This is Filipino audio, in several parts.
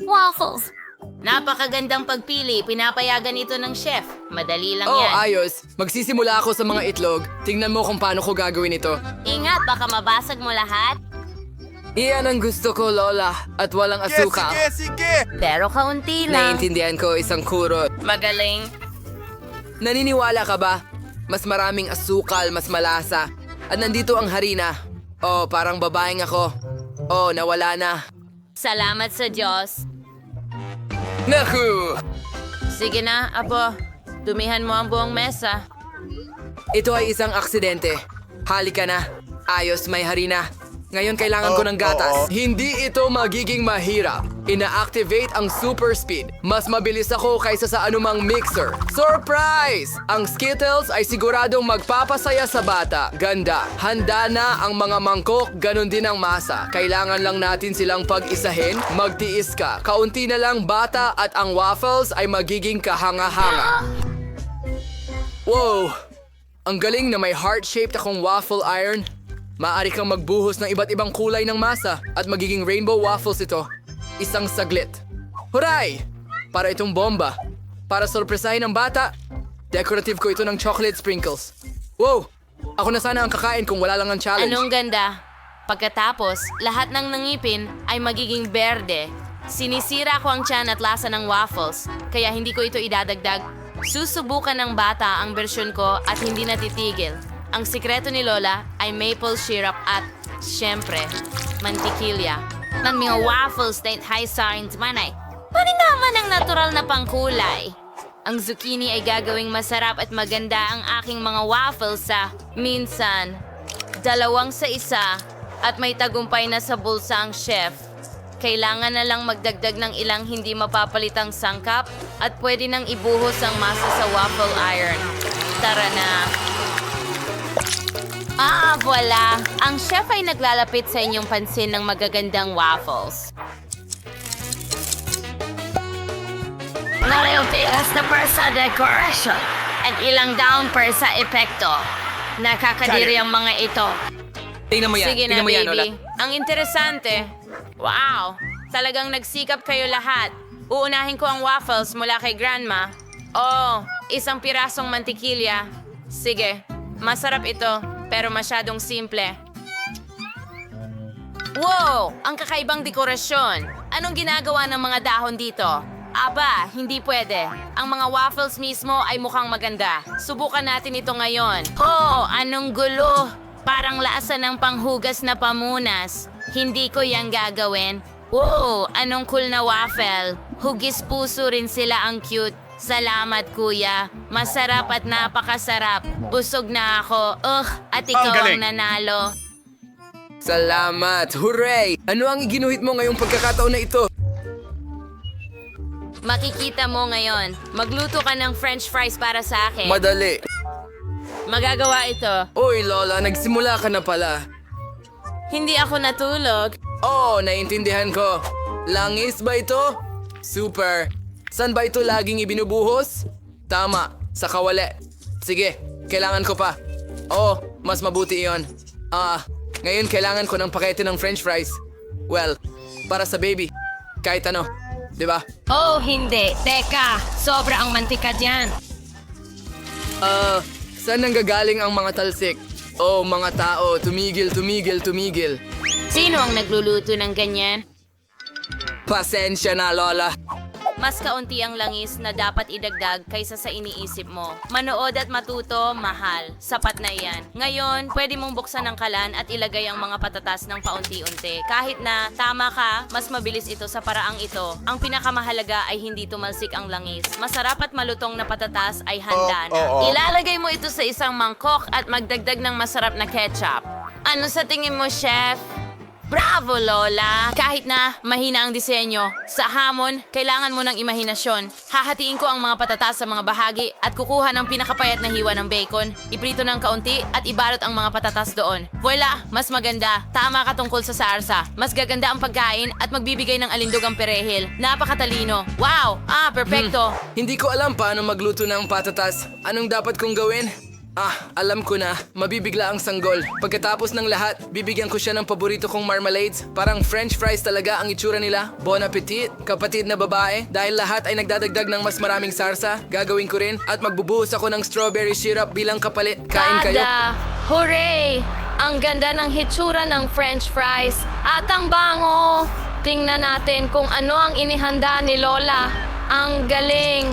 Waffles. Napakagandang pagpili. Pinapayagan ito ng chef. Madali lang Oh, yan. ayos. Magsisimula ako sa mga itlog. Tingnan mo kung paano ko gagawin ito. Ingat, baka mabasag mo lahat. Iyan ang gusto ko, Lola. At walang asukal. Pero kaunti lang. Naiintindihan ko isang kurot. Magaling. Naniniwala ka ba? Mas maraming asukal, mas malasa. At nandito ang harina. Oh, parang babaeng ako. Oh, nawala na. Salamat sa Diyos. Naku! Sige na, Apo. Dumihan mo ang buong mesa. Ito ay isang aksidente. Halika na. Ayos, may harina. Ngayon kailangan ko ng gatas. Hindi ito magiging mahirap. Ina-activate ang super speed. Mas mabilis ako kaysa sa anumang mixer. Surprise! Ang Skittles ay siguradong magpapasaya sa bata. Ganda. Handa na ang mga mangkok, ganun din ang masa. Kailangan lang natin silang pag-isahin. Magtiis ka. Kaunti na lang bata at ang waffles ay magiging kahanga-hanga. Wow! Ang galing na may heart-shaped akong waffle iron. Maaari kang magbuhos ng iba't ibang kulay ng masa at magiging rainbow waffles ito. Isang saglit. Huray! Para itong bomba. Para sorpresahin ang bata, decorative ko ito ng chocolate sprinkles. Wow! Ako na sana ang kakain kung wala lang ang challenge. Anong ganda? Pagkatapos, lahat ng nangipin ay magiging berde. Sinisira ko ang tiyan at lasa ng waffles, kaya hindi ko ito idadagdag. Susubukan ng bata ang bersyon ko at hindi natitigil. Ang sikreto ni Lola ay maple syrup at, syempre, mantikilya. Ng mga waffles na high signs manay. Naman ang natural na pangkulay. Ang zucchini ay gagawing masarap at maganda ang aking mga waffles sa minsan, 2 sa 1 at may tagumpay na sa bulsa ang chef. Kailangan na lang magdagdag ng ilang hindi mapapalitang sangkap at pwede nang ibuhos ang masa sa waffle iron. Tara na! Voila! Ang chef ay naglalapit sa inyong pansin ng magagandang waffles. Naliltigas na per sa decoration at ilang down per sa epekto. Nakakadiri ang mga ito. Tingnan mo yan. Sige na, Tingnan mo yan, Lola. baby. Ang interesante. Wow! Talagang nagsikap kayo lahat. Uunahin ko ang waffles mula kay Grandma. Oh, isang pirasong mantikilya. Sige, masarap ito, pero masyadong simple. Wow! Ang kakaibang dekorasyon. Anong ginagawa ng mga dahon dito? Aba, hindi pwede. Ang mga waffles mismo ay mukhang maganda. Subukan natin ito ngayon. Oh, anong gulo! Parang lasa ng panghugas na pamunas. Hindi ko yang gagawin. Wow, anong cool na waffle. Hugis puso rin sila, ang cute. Salamat, kuya. Masarap at napakasarap. Busog na ako. At ikaw ang nanalo. Salamat! Hooray! Ano ang iginuhit mo ngayong pagkakataon na ito? Makikita mo ngayon. Magluto ka ng french fries para sa akin. Madali. Magagawa ito. Uy, Lola, nagsimula ka na pala. Hindi ako natulog. Oh, naiintindihan ko. Langis ba ito? Super. San ba ito laging ibinubuhos? Tama, sa kawali. Sige, kailangan ko pa. Oh, mas mabuti iyon. Ngayon kailangan ko ng pakete ng french fries. Well, para sa baby. Kahit ano, di ba? Oh, hindi. Teka, sobra ang mantika diyan. Saan nanggagaling ang mga talsik? Oh, mga tao, tumigil, tumigil, tumigil. Sino ang nagluluto ng ganyan? Pasensya na, Lola. Mas kaunti ang langis na dapat idagdag kaysa sa iniisip mo. Manood at matuto, mahal. Sapat na iyan. Ngayon, pwede mong buksan ang kalan at ilagay ang mga patatas ng paunti-unti. Kahit na, tama ka, mas mabilis ito sa paraang ito. Ang pinakamahalaga ay hindi tumalsik ang langis. Masarap at malutong na patatas ay handa na. Ilalagay mo ito sa isang mangkok at magdagdag ng masarap na ketchup. Ano sa tingin mo, chef? Bravo, Lola! Kahit na mahina ang disenyo, sa hamon, kailangan mo ng imahinasyon. Hahatiin ko ang mga patatas sa mga bahagi at kukuha ng pinakapayat na hiwa ng bacon, iprito ng kaunti at ibalot ang mga patatas doon. Voila! Mas maganda. Tama ka tungkol sa sarsa. Mas gaganda ang pagkain at magbibigay ng alindog ang perehil. Napakatalino. Wow! Perpekto! Hindi ko alam paano magluto ng patatas. Anong dapat kong gawin? Alam ko na. Mabibigla ang sanggol. Pagkatapos ng lahat, bibigyan ko siya ng paborito kong marmalades. Parang french fries talaga ang itsura nila. Bon appetit, kapatid na babae. Dahil lahat ay nagdadagdag ng mas maraming sarsa, gagawin ko rin at magbubuhos ako ng strawberry syrup bilang kapalit. Kain kayo. Kada! Hooray! Ang ganda ng hitsura ng french fries. At ang bango! Tingnan natin kung ano ang inihanda ni Lola. Ang galing!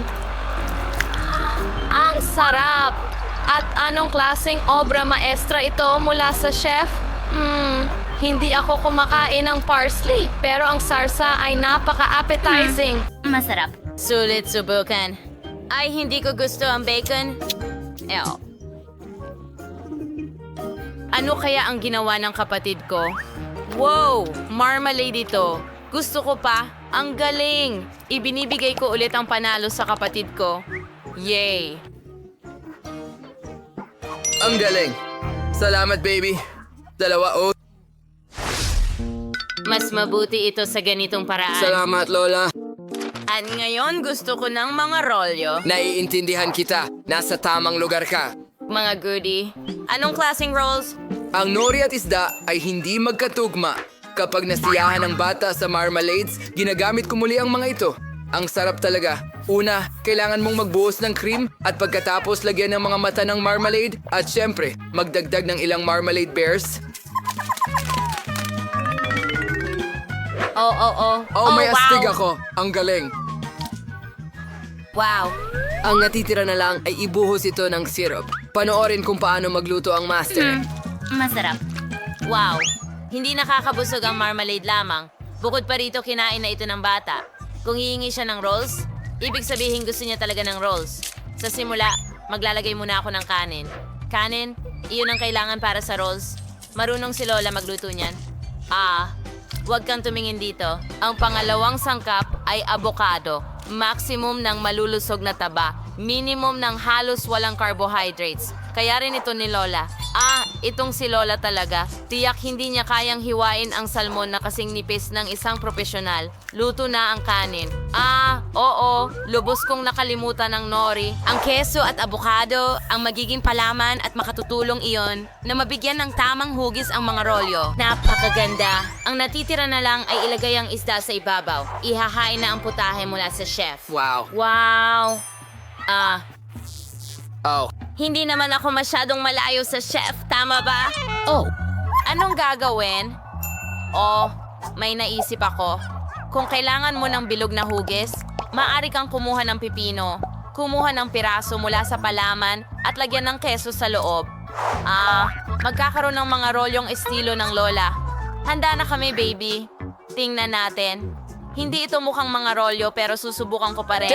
Ang sarap! At anong klaseng obra maestra ito mula sa chef? Hindi ako kumakain ng parsley, pero ang sarsa ay napaka-appetizing. Masarap. Sulit subukan. Ay, hindi ko gusto ang bacon. Ew. Ano kaya ang ginawa ng kapatid ko? Wow! Marmalade ito. Gusto ko pa. Ang galing! Ibinibigay ko ulit ang panalo sa kapatid ko. Yay! Ang galing. Salamat, baby. Dalawa. Mas mabuti ito sa ganitong paraan. Salamat, Lola. At ngayon gusto ko ng mga rolyo. Naiintindihan kita. Nasa tamang lugar ka. Mga goodie. Anong klaseng rolls? Ang nori at isda ay hindi magkatugma. Kapag nasiyahan ng bata sa marmalades, ginagamit ko muli ang mga ito. Ang sarap talaga. Una, kailangan mong magbuhos ng cream at pagkatapos lagyan ng mga mata ng marmalade at syempre, magdagdag ng ilang marmalade bears. Oh, May astig wow. ako. Ang galing. Wow. Ang natitira na lang ay ibuhos ito ng syrup. Panoorin kung paano magluto ang master. Masarap. Wow. Hindi nakakabusog ang marmalade lamang. Bukod pa rito, kinain na ito ng bata. Kung hihingi siya ng rolls, ibig sabihin gusto niya talaga ng rolls. Sa simula, maglalagay muna ako ng kanin. Kanin, iyon ang kailangan para sa rolls. Marunong si Lola magluto niyan. Huwag kang tumingin dito. Ang pangalawang sangkap ay avocado. Maximum ng malulusog na taba. Minimum ng halos walang carbohydrates. Kaya rin ito ni Lola. Itong si Lola talaga. Tiyak hindi niya kayang hiwain ang salmon na kasing nipis ng isang profesional. Luto na ang kanin. Oo. Lubos kong nakalimutan ng nori. Ang keso at abukado, ang magiging palaman at makatutulong iyon na mabigyan ng tamang hugis ang mga rolyo. Napakaganda. Ang natitira na lang ay ilagay ang isda sa ibabaw. Ihahain na ang putahe mula sa chef. Wow. Wow. Oh. Hindi naman ako masyadong malayo sa chef, tama ba? Oh, Anong gagawin? May naisip ako. Kung kailangan mo ng bilog na hugis, maaari kang kumuha ng pipino, kumuha ng piraso mula sa palaman at lagyan ng keso sa loob. Magkakaroon ng mga rolyong estilo ng Lola. Handa na kami, baby. Tingnan natin. Hindi ito mukhang mga rolyo pero susubukan ko pa rin.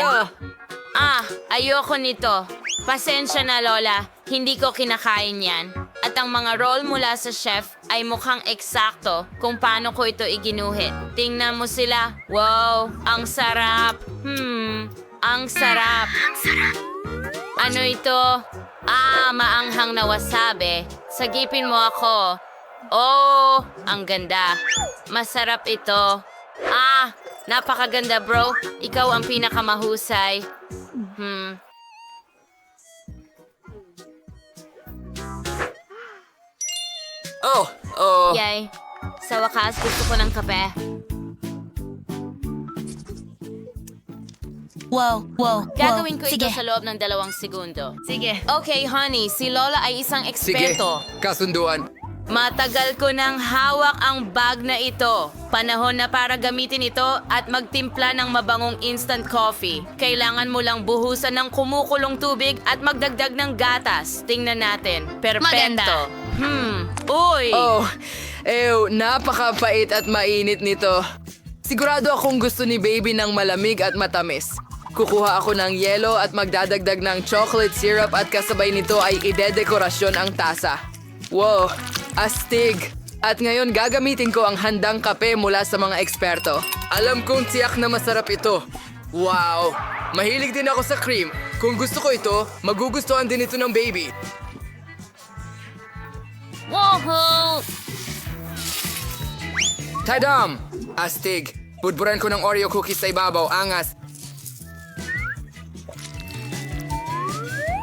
Ayoko nito. Pasensya na, Lola. Hindi ko kinakain yan. At ang mga roll mula sa chef ay mukhang eksakto kung paano ko ito iginuhit. Tingnan mo sila. Wow, ang sarap. Ang sarap. Ano ito? Maanghang na wasabi. Sagipin mo ako. Oh, ang ganda. Masarap ito. Napakaganda, bro. Ikaw ang pinakamahusay. Yay. Sa wakas, gusto ko ng kape. Wow. Gagawin ko ito Sige. sa loob ng 2 segundo. Sige. Okay, honey. Si Lola ay isang Sige. eksperto. Kasunduan. Matagal ko nang hawak ang bag na ito. Panahon na para gamitin ito at magtimpla ng mabangong instant coffee. Kailangan mo lang buhusan ng kumukulong tubig at magdagdag ng gatas. Tingnan natin. Perpekto. Uy! Napakapait at mainit nito. Sigurado akong gusto ni baby ng malamig at matamis. Kukuha ako ng yelo at magdadagdag ng chocolate syrup at kasabay nito ay idedekorasyon ang tasa. Wow, astig! At ngayon gagamitin ko ang handang kape mula sa mga eksperto. Alam kong tiyak na masarap ito. Wow! Mahilig din ako sa cream. Kung gusto ko ito, magugustuhan din ito ng baby. Woohoo! Tadam! Astig! Budburan ko ng Oreo cookies sa ibabaw. Angas!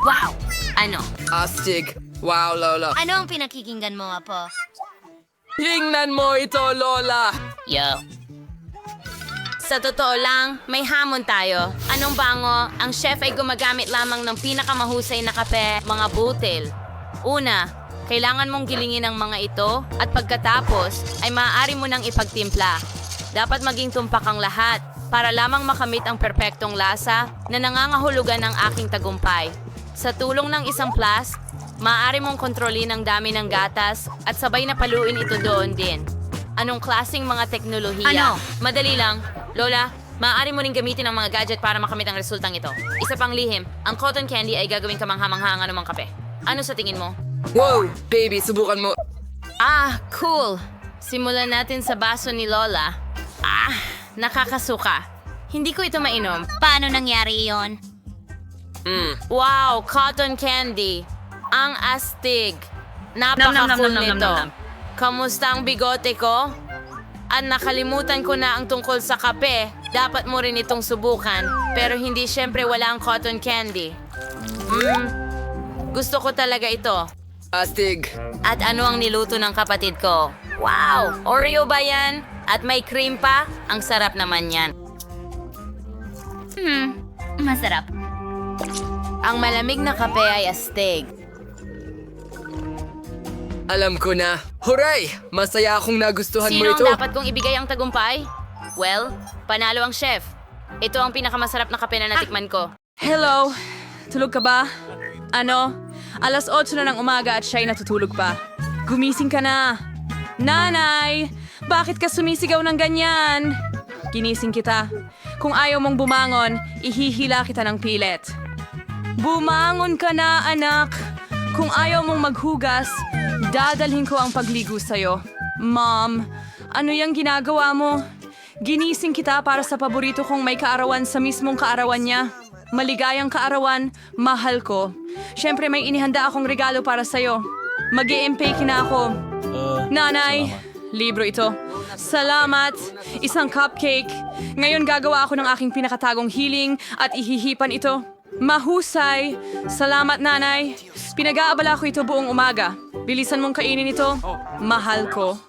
Wow! Ano? Astig. Wow, Lola. Ano ang pinakikinggan mo, Apo? Tingnan mo ito, Lola. Yo. Sa totoo lang, may hamon tayo. Anong bango? Ang chef ay gumagamit lamang ng pinakamahusay na kape, mga butil. Una, kailangan mong gilingin ang mga ito at pagkatapos ay maaari mo nang ipagtimpla. Dapat maging tumpak ang lahat para lamang makamit ang perpektong lasa na nangangahulugan ng aking tagumpay. Sa tulong ng isang flask, maaari mong kontrolin ang dami ng gatas at sabay na paluin ito doon din. Anong klaseng mga teknolohiya? Ano? Madali lang. Lola, maaari mo rin gamitin ang mga gadget para makamit ang resultang ito. Isa pang lihim, ang cotton candy ay gagawing kamangha-mangha ang anumang kape. Ano sa tingin mo? Wow, baby, subukan mo. Ah, cool. Simulan natin sa baso ni Lola. Ah, nakakasuka. Hindi ko ito mainom. Paano nangyari iyon? Wow, cotton candy. Ang astig. Napaka-cool nito. Kamusta ang bigote ko? At nakalimutan ko na ang tungkol sa kape. Dapat mo rin itong subukan. Pero hindi syempre wala ang cotton candy. Gusto ko talaga ito. Astig. At ano ang niluto ng kapatid ko? Wow! Oreo ba yan? At may cream pa? Ang sarap naman yan. Masarap. Ang malamig na kape ay astig. Alam ko na. Huray! Masaya akong nagustuhan Sino mo ang ito. dapat kong ibigay ang tagumpay? Well, panalo ang chef. Ito ang pinakamasarap na kape na natikman ko. Hello? Tulog ka ba? Ano? Alas 8 na ng umaga at siya'y natutulog pa. Gumising ka na. Nanay! Bakit ka sumisigaw ng ganyan? Ginising kita. Kung ayaw mong bumangon, ihihila kita ng pilit. Bumangon ka na, anak! Kung ayaw mong maghugas, dadalhin ko ang pagligo sa'yo. Mom, ano yung ginagawa mo? Ginising kita para sa paborito kong may kaarawan sa mismong kaarawan niya. Maligayang kaarawan, mahal ko. Siyempre may inihanda akong regalo para sa'yo. Mag-i-empake na ako. Nanay, libro ito. Salamat, isang cupcake. Ngayon gagawa ako ng aking pinakatagong hiling at ihihipan ito. Mahusay. Salamat, nanay. Pinag-aabala ko ito buong umaga. Bilisan mong kainin ito. Mahal ko.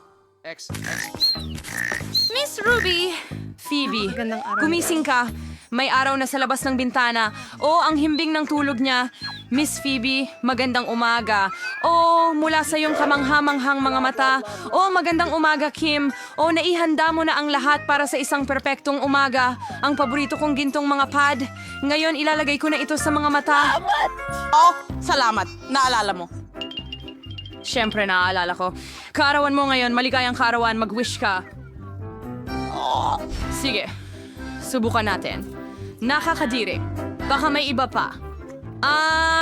Miss Ruby! Phoebe, gumising ka. May araw na sa labas ng bintana. O, ang himbing ng tulog niya. Miss Phoebe, magandang umaga. O, mula sa iyong kamanghamanghang mga mata. O, magandang umaga, Kim. O, naihanda mo na ang lahat para sa isang perpektong umaga. Ang paborito kong gintong mga pad. Ngayon, ilalagay ko na ito sa mga mata. Oh, salamat. Naalala mo. Siyempre, naaalala ko. Kaarawan mo ngayon, maligayang kaarawan, mag-wish ka. Sige, subukan natin. Nakakadiri. Baka may iba pa.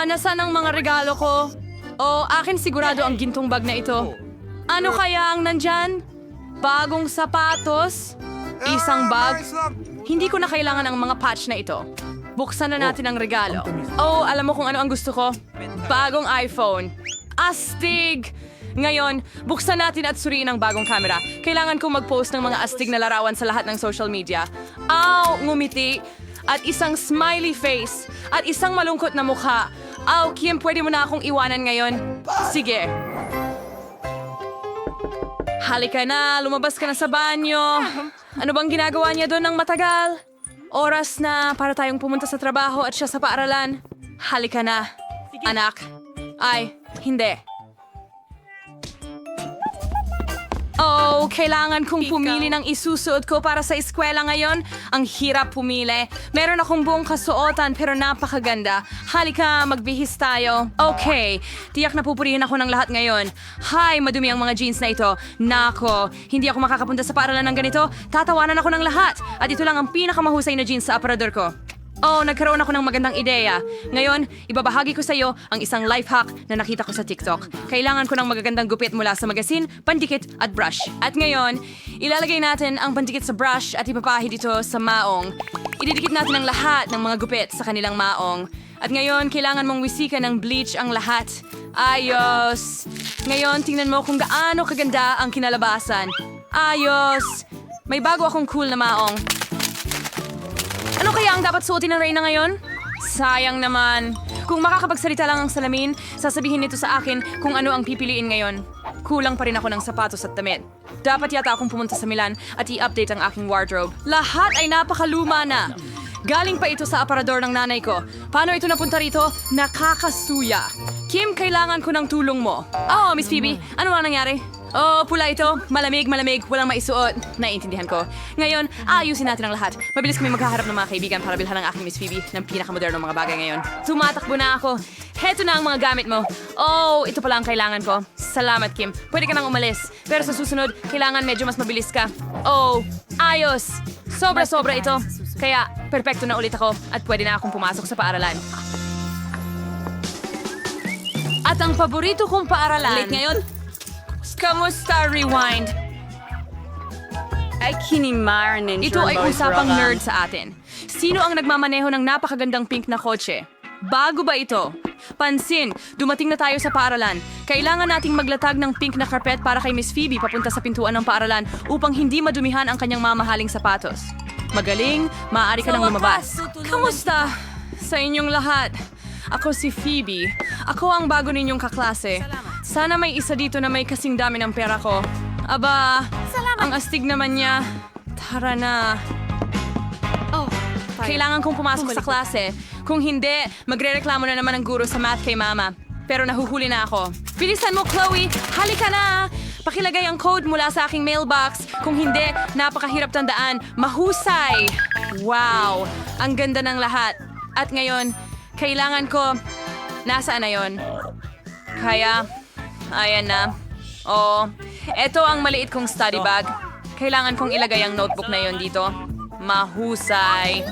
Nasaan ang mga regalo ko? O, akin sigurado ang gintong bag na ito. Ano kaya ang nandyan? Bagong sapatos? Isang bag? Hindi ko na kailangan ang mga patch na ito. Buksan na natin ang regalo. Oh, alam mo kung ano ang gusto ko? Bagong iPhone. Astig! Ngayon, buksan natin at suriin ang bagong camera. Kailangan kong mag-post ng mga astig na larawan sa lahat ng social media. Aw, ngumiti! At isang smiley face. At isang malungkot na mukha. Aw, Kim, pwede mo na akong iwanan ngayon? Sige. Halika na, lumabas ka na sa banyo. Ano bang ginagawa niya doon ng matagal? Oras na para tayong pumunta sa trabaho at siya sa paaralan. Halika na, anak. Ay, hindi. Oh, kailangan kong pumili ng isusuot ko para sa eskwela ngayon. Ang hirap pumili. Meron akong buong kasuotan pero napakaganda. Halika, magbihis tayo. Okay, tiyak na pupurihin ako ng lahat ngayon. Hi, madumi ang mga jeans na ito. Nako, hindi ako makakapunta sa paaralan ng ganito. Tatawanan ako ng lahat. At ito lang ang pinakamahusay na jeans sa aparador ko. Oh, nagkaroon ako ng magandang ideya. Ngayon, ibabahagi ko sa iyo ang isang life hack na nakita ko sa TikTok. Kailangan ko ng magagandang gupit mula sa magasin, pandikit at brush. At ngayon, ilalagay natin ang pandikit sa brush at ipapahid ito sa maong. Ididikit natin ang lahat ng mga gupit sa kanilang maong. At ngayon, kailangan mong wisikan ng bleach ang lahat. Ayos! Ngayon, tingnan mo kung gaano kaganda ang kinalabasan. Ayos! May bago akong cool na maong. Ano kaya ang dapat suotin ng Reyna ngayon? Sayang naman. Kung makakapagsalita lang ang salamin, sasabihin nito sa akin kung ano ang pipiliin ngayon. Kulang pa rin ako ng sapatos at damit. Dapat yata akong pumunta sa Milan at i-update ang aking wardrobe. Lahat ay napakaluma na. Galing pa ito sa aparador ng nanay ko. Paano ito napunta rito? Nakakasuya. Kim, kailangan ko ng tulong mo. Oh, Miss Phoebe, ano ang nangyari? Oh, pula ito. Malamig, walang maisuot. Naiintindihan ko. Ngayon, aayusin natin ang lahat. Mabilis kami magkaharap ng mga kaibigan para bilhan ng aking Miss Phoebe ng pinakamodernong mga bagay ngayon. Tumatakbo na ako. Heto na ang mga gamit mo. Oh, ito pala ang kailangan ko. Salamat, Kim. Pwede ka nang umalis. Pero sa susunod, kailangan medyo mas mabilis ka. Oh, ayos. Sobra-sobra ito. Kaya, perpekto na ulit ako at pwede na akong pumasok sa paaralan. At ang paborito kong paaralan... Late ngayon? Kamusta, Rewind? Ay, kinimar ninja. Ito ay usapang nerd sa atin. Sino ang nagmamaneho ng napakagandang pink na kotse? Bago ba ito? Pansin, dumating na tayo sa paaralan. Kailangan nating maglatag ng pink na carpet para kay Miss Phoebe papunta sa pintuan ng paaralan upang hindi madumihan ang kanyang mamahaling sapatos. Magaling, maaari ka nang lumabas. Kamusta? Sa inyong lahat. Ako si Phoebe. Ako ang bago ninyong kaklase. Sana may isa dito na may kasing dami ng pera ko. Aba, ang astig naman niya. Tara na. Kailangan kong pumasok sa klase. Kung hindi, magrereklamo na naman ang guro sa math kay Mama. Pero nahuhuli na ako. Bilisan mo, Chloe! Halika na! Pakilagay ang code mula sa aking mailbox. Kung hindi, napakahirap tandaan. Mahusay! Wow! Ang ganda ng lahat. At ngayon, kailangan ko... Nasaan na yon? Kaya, ayan na. Oh, eto ang maliit kong study bag. Kailangan kong ilagay ang notebook na yon dito. Mahusay.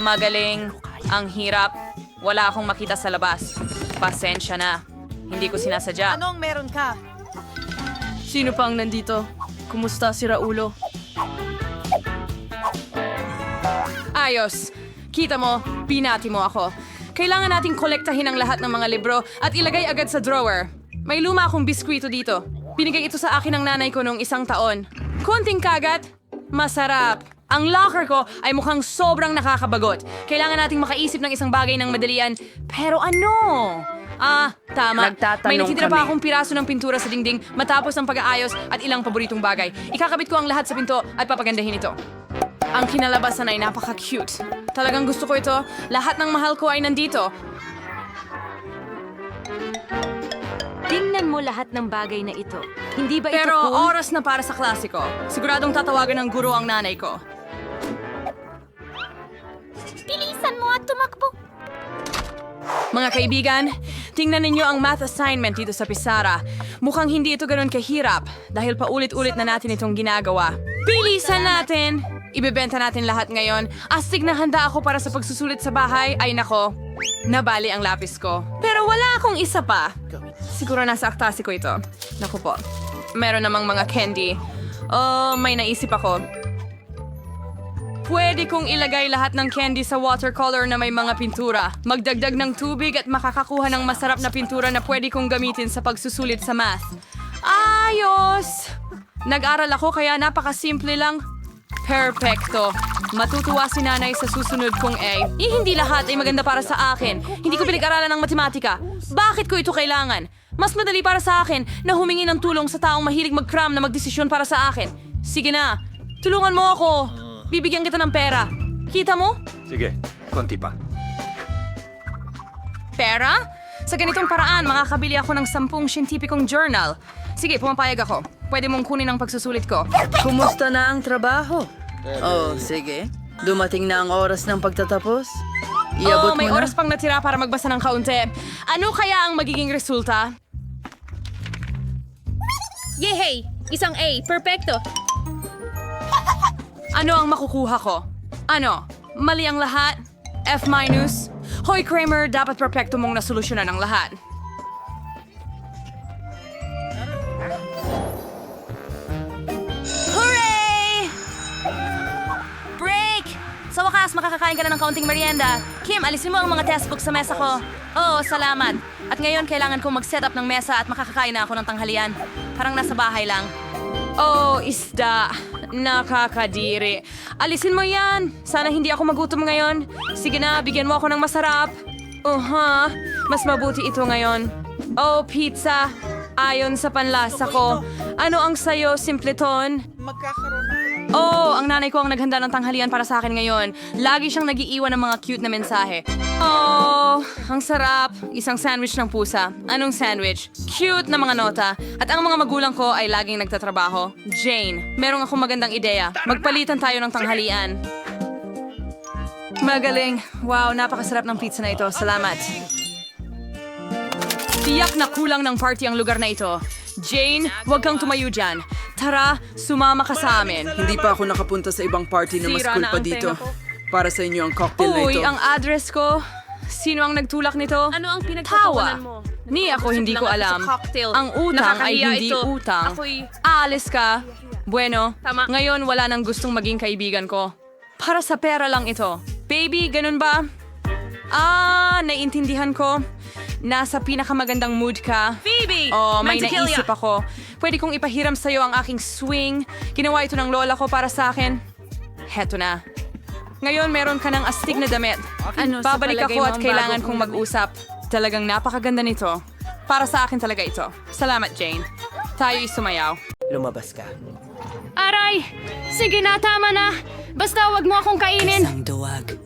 Magaling. Ang hirap. Wala akong makita sa labas. Pasensya na. Hindi ko sinasadya. Anong meron ka? Sino pang nandito? Kumusta si Raulo? Ayos. Kita mo, binati mo ako. Kailangan nating kolektahin ang lahat ng mga libro at ilagay agad sa drawer. May luma akong biskwito dito. Binigay ito sa akin ng nanay ko noong 1 taon. Konting kagat, masarap. Ang locker ko ay mukhang sobrang nakakabagot. Kailangan nating makaisip ng isang bagay ng madalian. Pero ano? Tama. May natitira pa akong piraso ng pintura sa dingding matapos ang pag-aayos at ilang paboritong bagay. Ikakabit ko ang lahat sa pinto at papagandahin ito. Ang kinalabasan ay napaka-cute. Talagang gusto ko ito. Lahat ng mahal ko ay nandito. Tingnan mo lahat ng bagay na ito. Hindi ba ito Pero cool? oras na para sa klasiko. Siguradong tatawagan ng guro ang nanay ko. Bilisan mo at tumakbo. Mga kaibigan, tingnan ninyo ang math assignment dito sa Pisara. Mukhang hindi ito ganoon kahirap dahil paulit-ulit na natin itong ginagawa. Bilisan natin! Ibebenta natin lahat ngayon. Astig na handa ako para sa pagsusulit sa bahay. Ay nako, nabali ang lapis ko. Pero wala akong isa pa. Siguro nasa aktasi ko ito. Naku po, meron namang mga candy. Oh, may naisip ako. Pwede kong ilagay lahat ng candy sa watercolor na may mga pintura. Magdagdag ng tubig at makakakuha ng masarap na pintura na pwede kong gamitin sa pagsusulit sa math. Ayos! Nag-aral ako kaya napakasimple lang. Perfecto. Matutuwa si nanay sa susunod kong A. Hindi lahat ay maganda para sa akin. Hindi ko pinag-aralan ng matematika. Bakit ko ito kailangan? Mas madali para sa akin na humingi ng tulong sa taong mahilig mag-cram na magdesisyon para sa akin. Sige na, tulungan mo ako. Bibigyan kita ng pera. Kita mo? Sige, konti pa. Pera? Sa ganitong paraan, makakabili ako ng 10 siyentipikong journal. Sige, pumapayag ako. Pwede mong kunin ang pagsusulit ko. Kumusta na ang trabaho? Oh, sige. Dumating na ang oras ng pagtatapos? Iabot May mo na? oras pang natira para magbasa ng kaunti. Ano kaya ang magiging resulta? Yehey! Isang A. Perfecto. Ano ang makukuha ko? Ano? Mali ang lahat? F-? Hoy Kramer, dapat perfecto mong nasolusyonan ang lahat. Hooray! Break! Sa wakas, makakakain ka na ng kaunting merienda. Kim, alisin mo ang mga textbook sa mesa ko. Oo, salamat. At ngayon, kailangan kong mag-set up ng mesa at makakakain na ako ng tanghalian. Parang nasa bahay lang. Oh, isda. Nakakadiri. Alisin mo yan. Sana hindi ako magutom ngayon. Sige na, bigyan mo ako ng masarap. Mas mabuti ito ngayon. Oh, pizza! Ayon sa panlasa ko. Ano ang sayo, Simpleton? Oh, ang nanay ko ang naghanda ng tanghalian para sa akin ngayon. Lagi siyang nagiiwan ng mga cute na mensahe. Oh, ang sarap. Isang sandwich ng pusa. Anong sandwich? Cute na mga nota. At ang mga magulang ko ay laging nagtatrabaho. Jane, merong akong magandang ideya. Magpalitan tayo ng tanghalian. Magaling. Wow, napakasarap ng pizza na ito. Salamat. Tiyak na kulang ng party ang lugar na ito. Jane, huwag kang tumayo dyan. Tara, sumama ka sa amin. Hindi pa ako nakapunta sa ibang party na mas Sira cool na pa ang dito. tenga ko. Para sa inyo ang cocktail na Uy, ito. ang address ko. Sino ang nagtulak nito? Ano ang Tawa. pinagtatawanan mo? Ni ako hindi ko alam. Ang utang ay Nakakahiya hindi ito. utang. Ako'y- Aalis ka. Bueno, Tama. ngayon wala nang gustong maging kaibigan ko. Para sa pera lang ito. Baby, ganun ba? Naiintindihan ko. Nasa pinakamagandang mood ka. Phoebe! Oh, may Mantequilla. naisip ako. Pwede kong ipahiram sa'yo ang aking swing. Ginawa ito ng lola ko para sa akin. Heto na. Ngayon meron ka ng astig na damit. Ano sa Babalik palagay ako mo at ang kailangan bago kong kong mag-usap. Talagang napakaganda nito. Para sa akin talaga ito. Salamat, Jane. Tayo'y sumayaw. Lumabas ka. Aray! Sige na, tama na. Basta wag mo akong kainin. Ang duwag.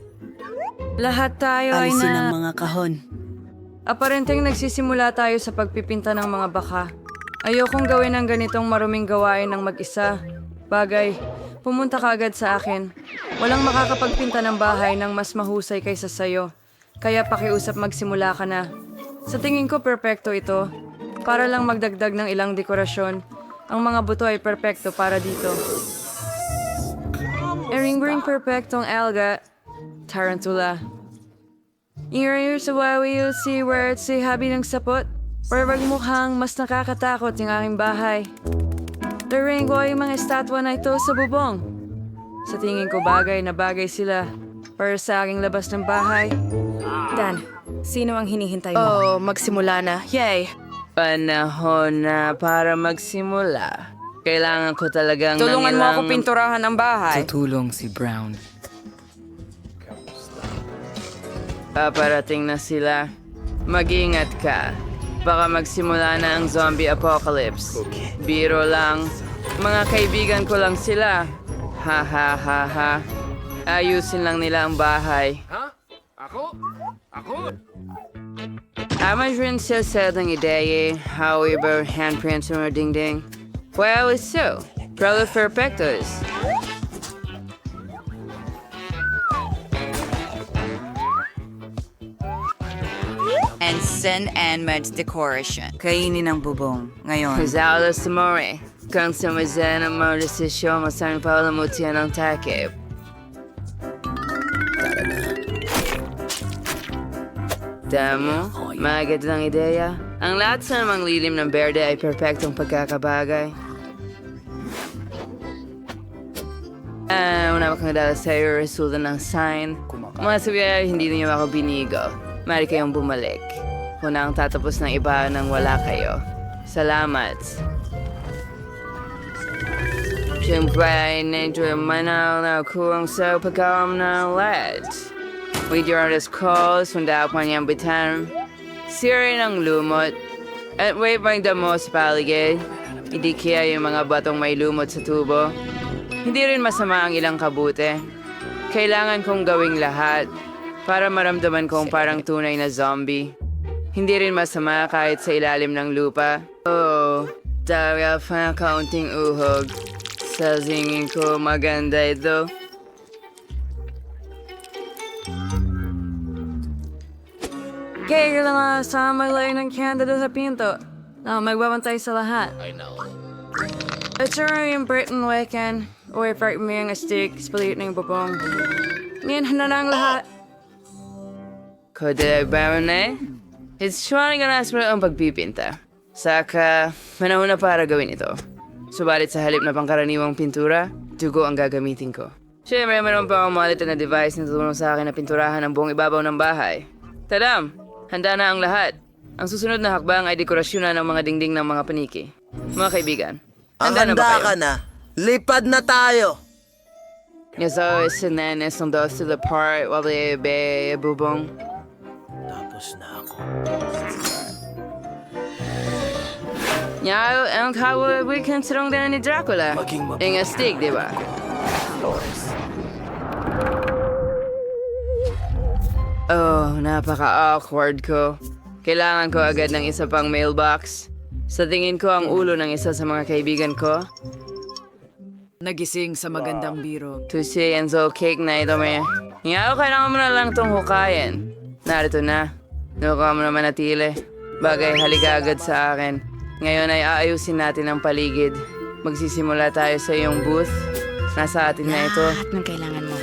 Lahat tayo ay Alisin ang na... mga kahon. Aparenteng nagsisimula tayo sa pagpipinta ng mga baka. Ayokong gawin ang ganitong maruming gawain ng mag-isa. Bagay, pumunta ka agad sa akin. Walang makakapagpinta ng bahay ng mas mahusay kaysa sayo. Kaya pakiusap magsimula ka na. Sa tingin ko perpekto ito. Para lang magdagdag ng ilang dekorasyon. Ang mga buto ay perpekto para dito. Ering-ring perpektong alga. Tarantula. Ingayos sa wawi si where si habi ng sapot. Pero mukhang mas nakakatakot yung aking bahay. Turing ko yung mga estatwa na ito sa bubong. Sa tingin ko bagay na bagay sila para sa aking labas ng bahay. Dan, sino ang hinihintay mo? Oh, magsimula na. Yay! Panahon na para magsimula. Kailangan ko talagang Tulungan mo ako ng ilang- pinturahan ang bahay. Tutulong si Brown. Paparating na sila. Mag-ingat ka. Baka magsimula na ang zombie apocalypse. Biro lang. Mga kaibigan ko lang sila. Ha ha ha ha. Ayusin lang nila ang bahay. Tama rin siya sa ng ideya. However, handprints mo ding-ding. Well, it's so. Probably perfectos. And Sin and Med's decoration. Kainin ang bubong. Ngayon. Kazala Samore. Kung sumazan ang mga desisyon, masan palamutian ang takip. Damo, magandang ideya. Ang lahat sa namang lilim ng berde ay perpektong pagkakabagay. Una makang dala sa'yo, resulta ng sign. Mga sabi ay hindi niyo ako binigo. Mari kayong bumalik. Kung ang tatapos ng iba nang wala kayo. Salamat. Siyempre ay medyo manaw na kurang sa pagkawam ng LED. With your honest calls, sunda pa niyang bitan. Sira ng lumot. At wait bang damo sa paligid. Hindi kaya yung mga batong may lumot sa tubo. Hindi rin masama ang ilang kabute. Kailangan kong gawing lahat para maramdaman kong parang tunay na zombie. Hindi rin masama kahit sa ilalim ng lupa. Oh, dahil pa na kaunting uhog. Sa singin ko maganda ito. Kaya kailangan sa maglay ng candle sa pinto. Magbabantay sa lahat. I know. It's yung Britain weekend. Or part mo yung stick, split na yung bubong. Ngayon, handa na ang lahat. Kodelag Barone, it's trying na ang pagpipinta. Saka, panahon na para gawin ito. Subalit sa halip na pangkaraniwang pintura, dugo ang gagamitin ko. Siyempre, meron pa akong maliit na device na tutulong sa akin na pinturahan ang buong ibabaw ng bahay. Tadam! Handa na ang lahat. Ang susunod na hakbang ay dekorasyon na ng mga dingding ng mga paniki. Mga kaibigan, handa na ba kayo? ka na. Lipad na tayo. Yes, always sinanes on those to the part while they be bubong. Ngayon, ang kawawi kanserong din ni Dracula. Ang astig, di ba? Oh, napaka-awkward ko. Kailangan ko agad ng isa pang mailbox. Sa tingin ko ang ulo ng isa sa mga kaibigan ko. Nagising sa magandang biro. Tuesday and so cake na ito, may. Ngayon, kailangan mo na lang itong hukayin. Narito na. Nuka mo na manatili. Bagay, halika agad sa akin. Ngayon ay aayusin natin ang paligid. Magsisimula tayo sa iyong booth. Nasa atin na ito. At ng kailangan mo.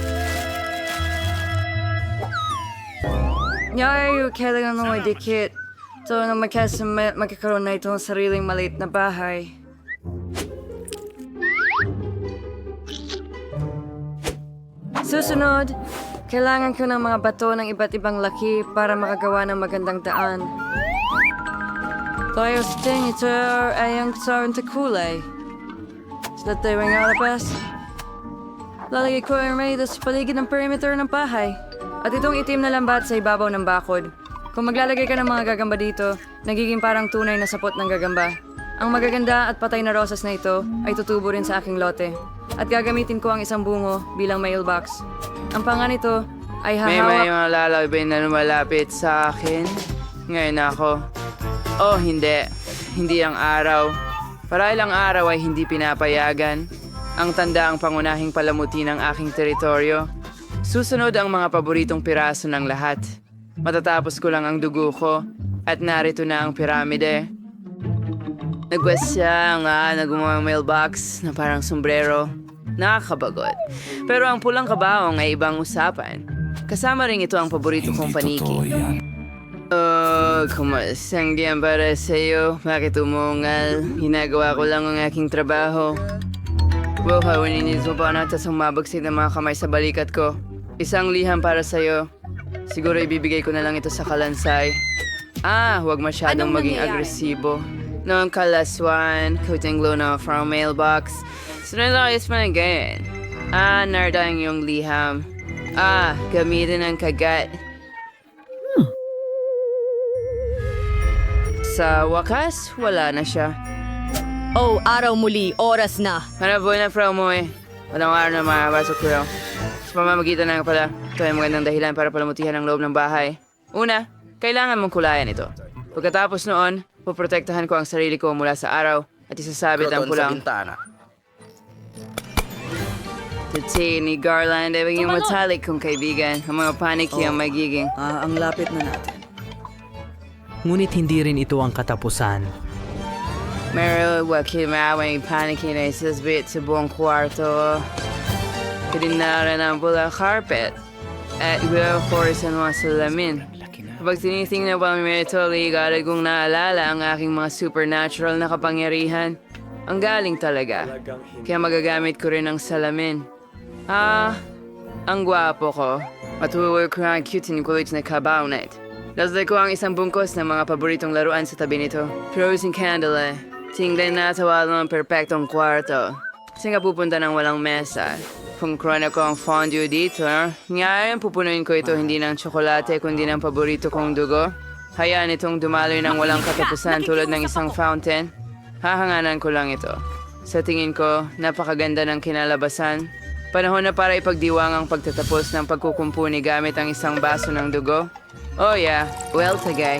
Ngayon, kailangan mo may dikit. So, na magkakaroon na itong sariling maliit na bahay. Susunod, kailangan ko ng mga bato ng iba't ibang laki para makagawa ng magandang daan. Tayo sa ting, ito ay ang kasaran sa kulay. Sa tayo ang alabas. Lalagay ko ang rito sa paligid ng perimeter ng bahay. At itong itim na lambat sa ibabaw ng bakod. Kung maglalagay ka ng mga gagamba dito, nagiging parang tunay na sapot ng gagamba. Ang magaganda at patay na rosas na ito ay tutubo rin sa aking lote. At gagamitin ko ang isang bungo bilang mailbox. Ang panga nito ay May hahawak... mga lalabay na lumalapit sa akin. Ngayon ako. Oh, hindi. Hindi ang araw. Para ilang araw ay hindi pinapayagan. Ang tanda ang pangunahing palamuti ng aking teritoryo. Susunod ang mga paboritong piraso ng lahat. Matatapos ko lang ang dugo ko at narito na ang piramide. Nagwes siya nga na gumawa ng mailbox na parang sombrero. Nakakabagot. Pero ang pulang kabaong ay ibang usapan. Kasama rin ito ang paborito kong paniki. Oh, kumasang diyan para sa'yo. Bakit umungal? Hinagawa ko lang ang aking trabaho. Wow, hawinin mo pa na tas mabagsik ng mga kamay sa balikat ko. Isang liham para sa'yo. Siguro ibibigay ko na lang ito sa kalansay. Huwag masyadong maging agresibo. Noong kalaswan, coating glow na from mailbox. Sunod lang ayos mo na ganyan. Narda ang iyong liham. Gamitin ang kagat. Sa wakas, wala na siya. Oh, araw muli. Oras na. Hanaboy na from mo eh. Walang araw na makabasok ko yun. Sa pamamagitan na nga pala, ito ay magandang dahilan para palamutihan ang loob ng bahay. Una, kailangan mong kulayan ito. Pagkatapos noon, poprotektahan ko ang sarili ko mula sa araw at isasabit ang pulang. Tuti ni Garland ay maging matalik kong kaibigan. Ang mga paniki ang magiging. ang lapit na natin. Ngunit hindi rin ito ang katapusan. Meron wakimawang paniki na isasabit sa buong kwarto. Pininaran ang pulang carpet at will-force ang mga salamin. Kapag tinitingnan pa mo ito, ligarad kong naalala ang aking mga supernatural na kapangyarihan. Ang galing talaga. Kaya magagamit ko rin ang salamin. Ang gwapo ko. Matuwag ko ang cute and kulit na kabaw na ito. Lasday ko ang isang bungkos ng mga paboritong laruan sa tabi nito. Frozen candle eh. Tingnan na tawalo ng perpektong kwarto. Saan ka pupunta ng walang mesa? Kung krona ko ang fondue dito, ngayon pupunuin ko ito hindi ng tsokolate kundi ng paborito kong dugo. Hayaan itong dumaloy ng walang katapusan tulad ng isang fountain. Hahanganan ko lang ito. Sa tingin ko, napakaganda ng kinalabasan. Panahon na para ipagdiwang ang pagtatapos ng pagkukumpuni gamit ang isang baso ng dugo. Oh yeah, well tagay.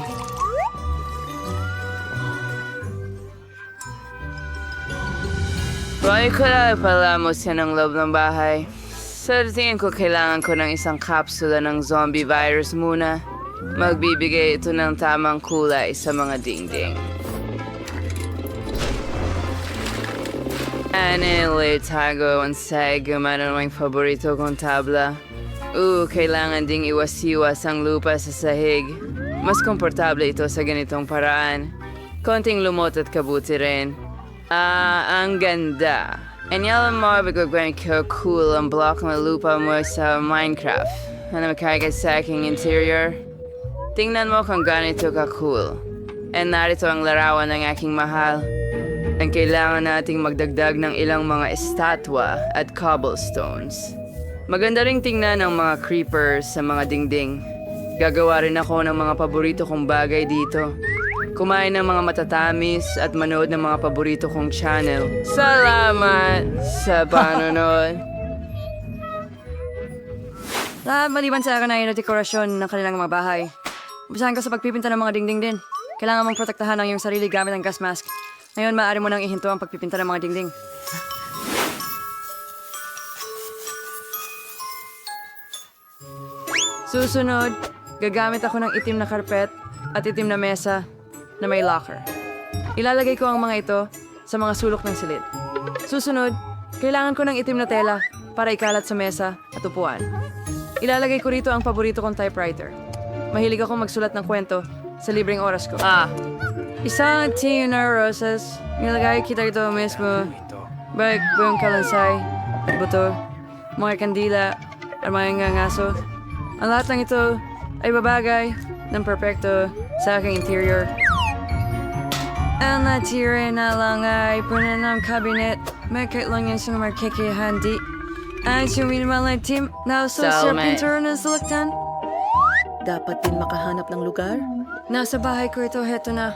Bakit ko lang ipalamos yan ang loob ng bahay? Sa tingin ko kailangan ko ng isang kapsula ng zombie virus muna. Magbibigay ito ng tamang kulay sa mga dingding. Anile tago ang gumana ng paborito kong tabla. Kailangan ding iwas-iwas ang lupa sa sahig. Mas komportable ito sa ganitong paraan. Konting lumot at kabuti rin. Ang ganda. And alam mo, bigagawin ko cool ang block ng lupa mo sa Minecraft. Ano makakagad sa aking interior? Tingnan mo kung ganito ka-cool. And narito ang larawan ng aking mahal. Ang kailangan nating magdagdag ng ilang mga estatwa at cobblestones. Maganda ring tingnan ang mga creepers sa mga dingding. Gagawa rin ako ng mga paborito kong bagay dito. Kumain ng mga matatamis at manood ng mga paborito kong channel. Salamat sa panonood. Lahat maliban sa akin ay dekorasyon ng kanilang mga bahay. Umpisahan ka sa pagpipinta ng mga dingding din. Kailangan mong protektahan ang iyong sarili gamit ang gas mask. Ngayon, maaari mo nang ihinto ang pagpipinta ng mga dingding. Susunod, gagamit ako ng itim na karpet at itim na mesa na may locker. Ilalagay ko ang mga ito sa mga sulok ng silid. Susunod, kailangan ko ng itim na tela para ikalat sa mesa at upuan. Ilalagay ko rito ang paborito kong typewriter. Mahilig akong magsulat ng kwento sa libreng oras ko. Isang tina roses. Nilagay kita ito mismo. Baik buong kalansay at buto, mga kandila at mga ngaso. Ang lahat ng ito ay babagay ng perpekto sa aking interior. Ang natira na lang ay puno ng cabinet. May lang yan sa markikihandi. Ay suminamalang team na uso sa Salme. pintura ng suluktan. Dapat din makahanap ng lugar? Nasa bahay ko ito, heto na.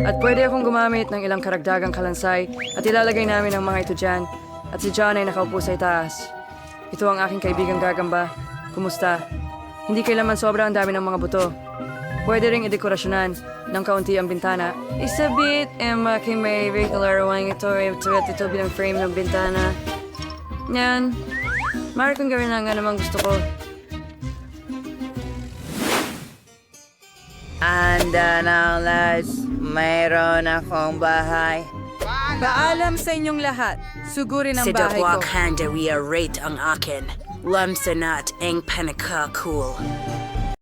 At pwede akong gumamit ng ilang karagdagang kalansay at ilalagay namin ang mga ito dyan. At si John ay nakaupo sa itaas. Ito ang aking kaibigang gagamba. Kumusta? Hindi kailanman sobra ang dami ng mga buto. Pwede ring idekorasyonan ng kaunti ang bintana. Isabit ang aking may regularwang ito at ito bilang frame ng bintana. Yan. Maaari kong gawin ang anumang gusto ko. Anda na, lads. Mayroon akong bahay. Paalam sa inyong lahat. Sugurin ang bahay ko. handawi rate ang akin. Lamsanat ang panaka cool.